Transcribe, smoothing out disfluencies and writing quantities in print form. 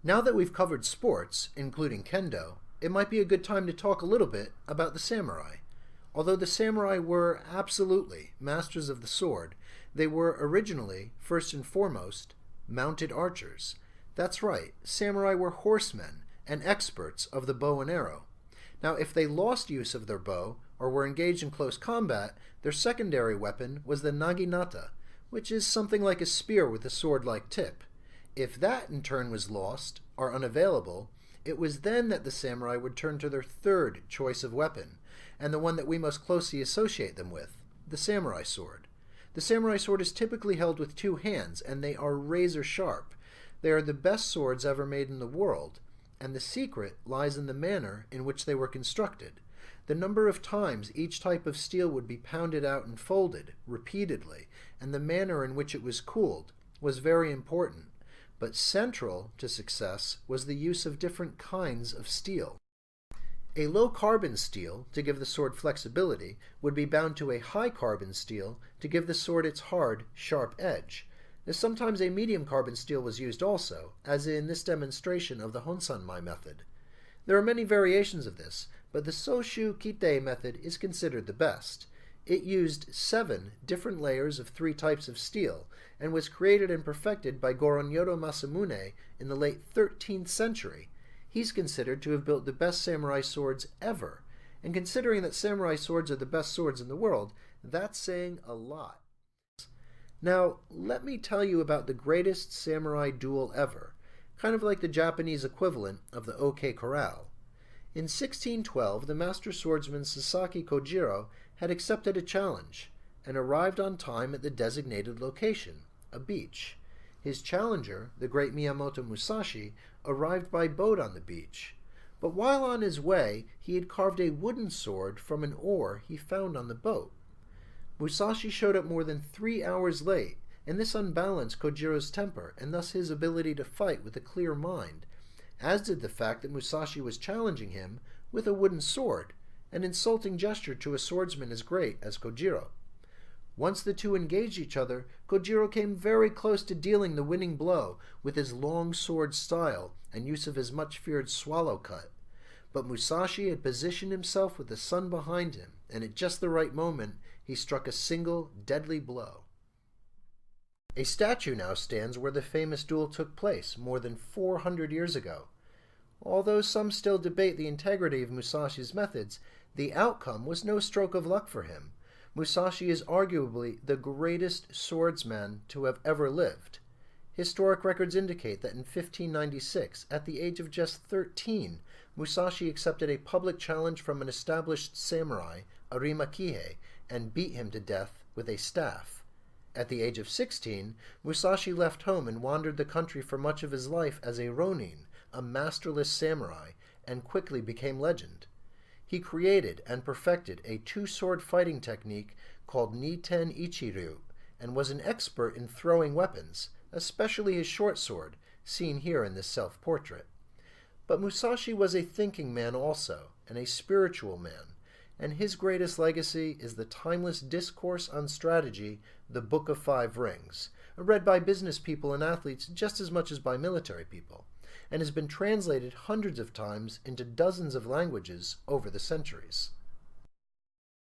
Now that we've covered sports, including kendo, it might be a good time to talk a little bit about the samurai. Although the samurai were absolutely masters of the sword, they were originally, first and foremost, mounted archers. That's right, samurai were horsemen and experts of the bow and arrow. Now, if they lost use of their bow or were engaged in close combat, their secondary weapon was the naginata, which is something like a spear with a sword-like tip. If that in turn was lost or unavailable, it was then that the samurai would turn to their third choice of weapon, and the one that we most closely associate them with, the samurai sword. The samurai sword is typically held with two hands, and they are razor sharp. They are the best swords ever made in the world, and the secret lies in the manner in which they were constructed. The number of times each type of steel would be pounded out and folded repeatedly, and the manner in which it was cooled, was very important. But central to success was the use of different kinds of steel. A low-carbon steel, to give the sword flexibility, would be bound to a high-carbon steel to give the sword its hard, sharp edge. Sometimes a medium-carbon steel was used also, as in this demonstration of the Honsanmai method. There are many variations of this, but the Soshu Kitei method is considered the best. It used 7 different layers of 3 types of steel, and was created and perfected by Goronyodo Masamune in the late 13th century. He's considered to have built the best samurai swords ever, and considering that samurai swords are the best swords in the world, that's saying a lot. Now, let me tell you about the greatest samurai duel ever, kind of like the Japanese equivalent of the OK Corral. In 1612, the master swordsman Sasaki Kojiro had accepted a challenge, and arrived on time at the designated location, a beach. His challenger, the great Miyamoto Musashi, arrived by boat on the beach. But while on his way, he had carved a wooden sword from an oar he found on the boat. Musashi showed up more than 3 hours late, and this unbalanced Kojiro's temper, and thus his ability to fight with a clear mind, as did the fact that Musashi was challenging him with a wooden sword, an insulting gesture to a swordsman as great as Kojiro. Once the two engaged each other, Kojiro came very close to dealing the winning blow with his long sword style and use of his much-feared swallow cut. But Musashi had positioned himself with the sun behind him, and at just the right moment, he struck a single, deadly blow. A statue now stands where the famous duel took place more than 400 years ago. Although some still debate the integrity of Musashi's methods, the outcome was no stroke of luck for him. Musashi is arguably the greatest swordsman to have ever lived. Historic records indicate that in 1596, at the age of just 13, Musashi accepted a public challenge from an established samurai, Arima Kihei, and beat him to death with a staff. At the age of 16, Musashi left home and wandered the country for much of his life as a ronin, a masterless samurai, and quickly became legend. He created and perfected a 2-sword fighting technique called Niten Ichiryu, and was an expert in throwing weapons, especially his short sword, seen here in this self-portrait. But Musashi was a thinking man also, and a spiritual man, and his greatest legacy is the timeless discourse on strategy, The Book of Five Rings, read by business people and athletes just as much as by military people, and has been translated hundreds of times into dozens of languages over the centuries.